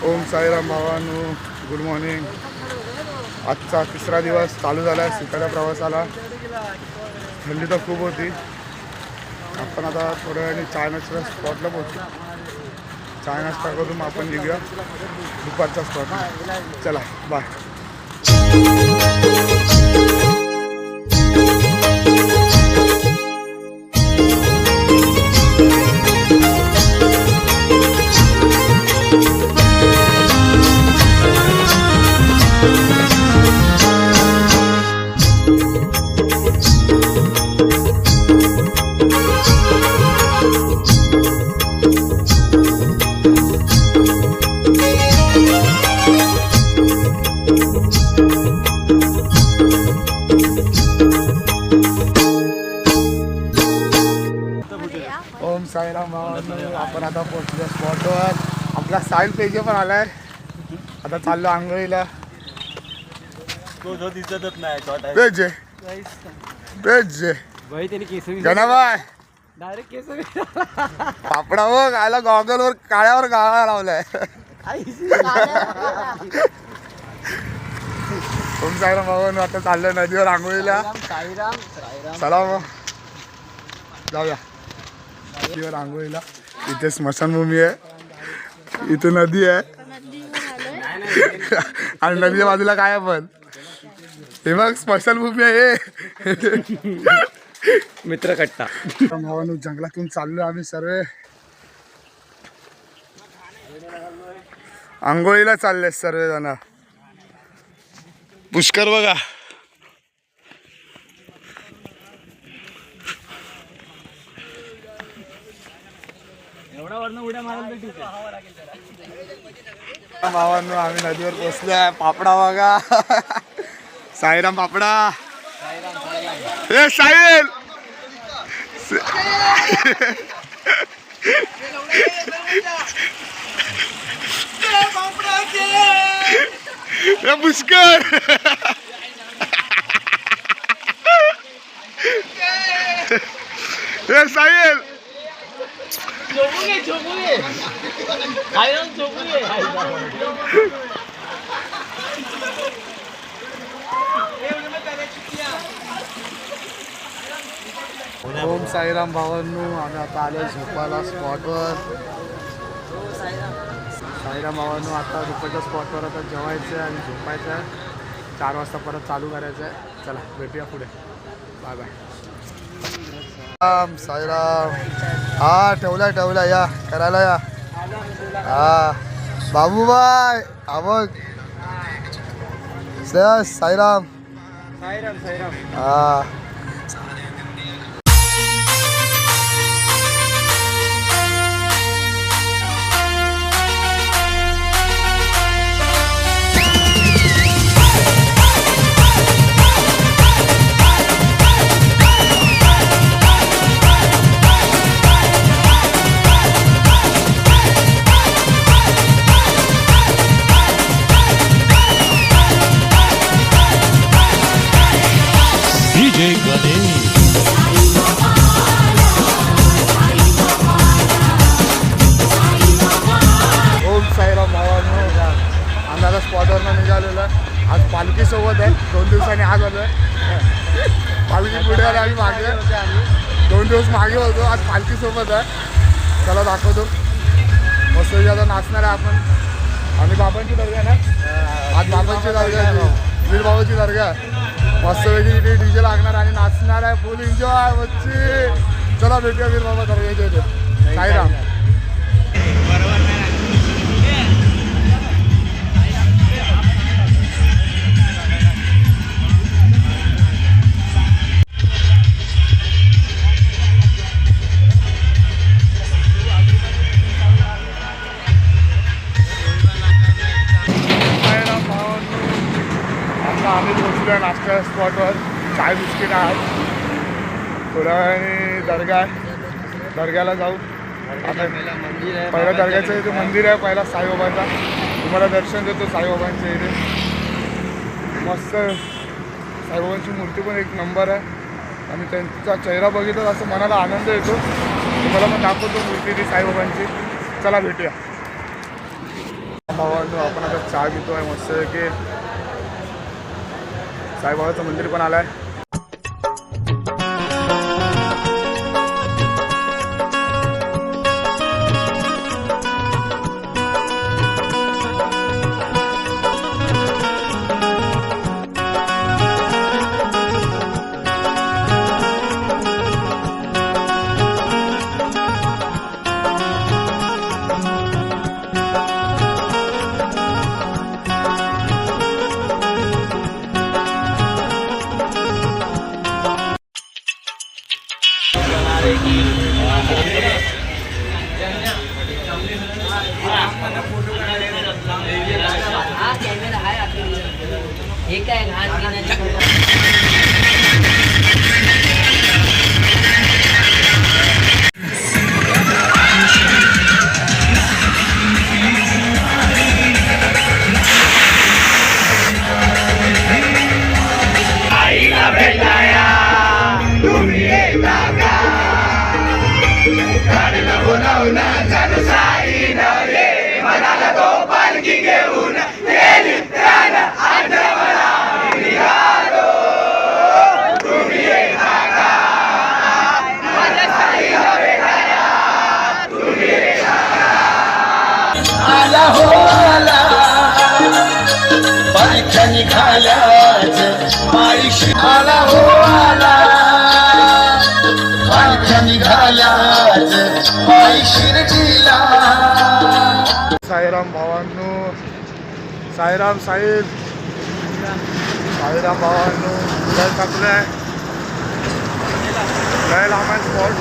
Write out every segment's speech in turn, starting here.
ओम साईराम भावांनो, good morning. आजचा तिसरा दिवस चालू झाला आहे सुकाच्या प्रवासाला. थंडी तर खूप होती. आपण आता थोड्या वेळाने चाय नाश्ता स्पॉटला पोहोचू. चाय नाश्ता करून आपण निघूया दुपारच्या स्पॉटला. चला बाय. ओम साईराम भावांनो, आपण आता पोहोचलो स्पॉटवर. आपला साहिल पेजे पण आलाय. आता चाललो आंघोळीला. तो दिसतच नाही पेजे पेजे गणाबाय डायरेक्ट केस पापडा बघ आला. गॉगलवर काळ्यावर गाळा लावलाय. ओम साईराम भावांनो, आता चाललोय नदीवर आंघोळीला. चला मग जाऊया नदीवर आंघोळीला. इथे स्मशानभूमी आहे, इथे नदी आहे आणि नदीच्या बाजूला काय आहे पण हे मग स्मशानभूमी आहे. मित्रकट्टा भावांनो, जंगलातून चाललोय आम्ही सर्व. आंघोळीला चालले सर्वजण. पुष्कर बघा. उड्या मारायला ठीक आहे. भावांनो, आम्ही नदीवर पोचलोय. पापडा बघा. साईराम पापडा. ए साहिल पुष्कर. ए साहिल ओम साईराम भावांनो, आम्ही आता आलो झोपायला स्पॉटवर. साईराम भावांनो, आता दुपारच्या स्पॉटवर आता जेवायचं आहे आणि झोपायचं आहे. 4 वाजता परत चालू करायचं आहे. चला भेटूया पुढे. Bye bye. राम साईराम. हा ठेवलाय या करायला या. हा बाबूबाय आवक साईराम. हा स्पॉटवरनं निघालेलं. आज पालखी सोबत आहे. 2 दिवसांनी आज आलो आहे. पालखी पुढे आली, आम्ही मागे 2 दिवस मागे होतो. आज पालखी सोबत आहे. चला दाखवतो. मस्त आता नाचणार आहे आपण. आणि बाबांची दर्गा ना, आज बाबांची दर्गा आहे, वीर बाबाची दर्गा आहे. मस्तपैकी इथे डीजे लागणार आणि नाचणार आहे. फुल एन्जॉय बच्ची. चला भेटूया वीर बाबा दर्ग्याच्या इथे. साईराम. आम्ही पोचलो आहे नाश्ता स्पॉटवर. चाय बिस्किट आहेत. थोड्या वेळाने दर्गा आहे, दर्ग्याला जाऊ. आता पहिल्या दर्ग्याचं इथे मंदिर आहे पहिला साईबाबांचा. तुम्हाला दर्शन देतो साईबाबांच्या इथे. मस्त साईबाबांची मूर्ती पण एक नंबर आहे आणि त्यांचा चेहरा बघितला असं मनाला आनंद येतो. तुम्हाला पण दाखवतो मूर्ती ती साईबाबांची. चला भेटूया. भावांनो, आपण आता चहा घेतोय मस्त की साईबाबाचं मंदिर पण आलंय. हे काय घाण आला हो आला पालख्या निघाल्याच माईशी आला हो आला पालख्या निघाल्याच माई शिर्डीला. साईराम भावांनो, साईराम साहेब, साईराम भावांनो, लय टाकलंय, लय लांब आहे स्पॉट.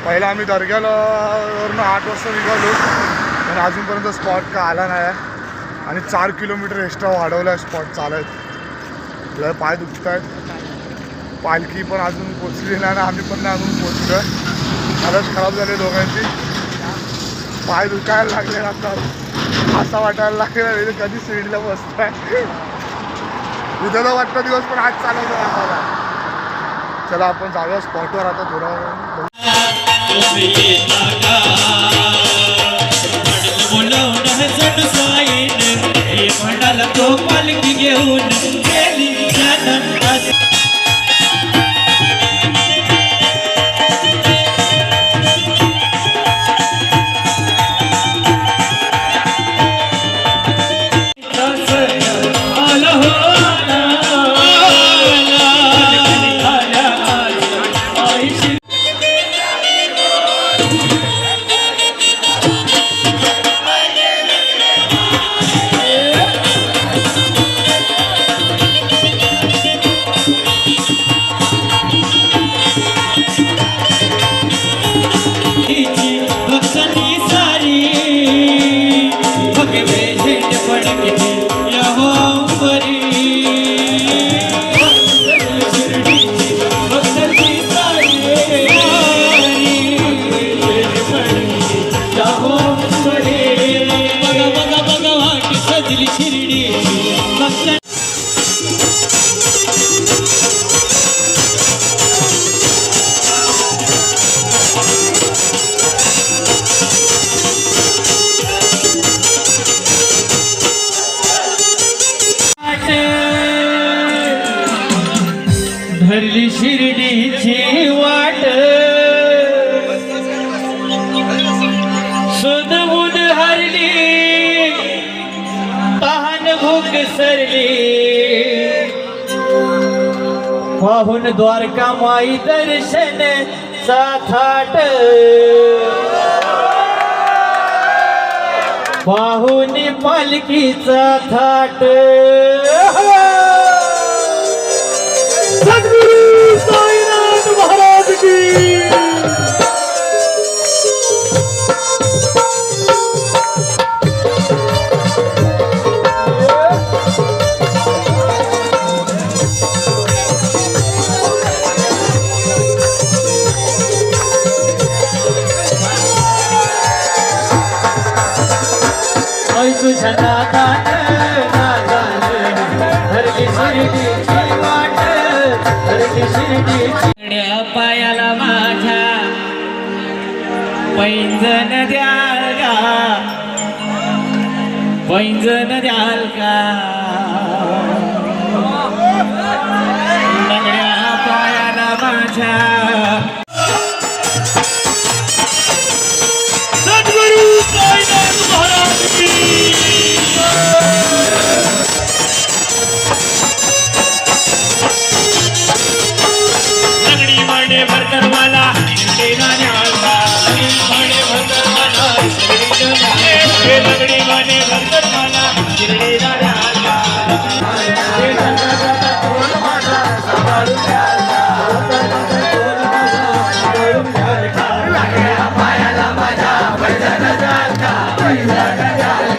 पहिला आम्ही दर्ग्याला वरून 8 वाजता निघालो पण अजूनपर्यंत स्पॉट का आला नाही आहे आणि 4 किलोमीटर एक्स्ट्रा वाढवला आहे स्पॉट चालत. लय पाय दुखत आहेत, पालखी पण अजून पोचली नाही आणि आम्ही पण नाही अजून पोचलो आहे. हालत खराब झाली दोघांची, पाय दुखायला लागले आता, असा वाटायला लागला कधी शिर्डीला बसताय. उद्याला वाटतं दिवस पण आज चालवतो आम्हाला. चला आपण जाऊया स्पॉटवर आता थोडा वेळ. म्हणाला तो पालखी घेऊन गेली धरली शिर्डीची वाट सुदबुद हरली तहान भूक सरली पाहून द्वारका माई दर्शन साथाट पाहून पालखीचा थाट सद्गुरु साईनाथ महाराज की. तुझ्या नादान धरली शिर्डीची वाट धरली शिर्डीची पायाला माझ्या पैंजण द्या पैंजण द्याल का लंगड्या पायाला माझ्या सद्गुरु साईनाथ महाराज की लंगडी मांडे भरकरवाला शिर्डीला न्याला लंगडी मांडे भरकरवाला शिर्डीला न्याला पायाला माझ्या पैदल जाता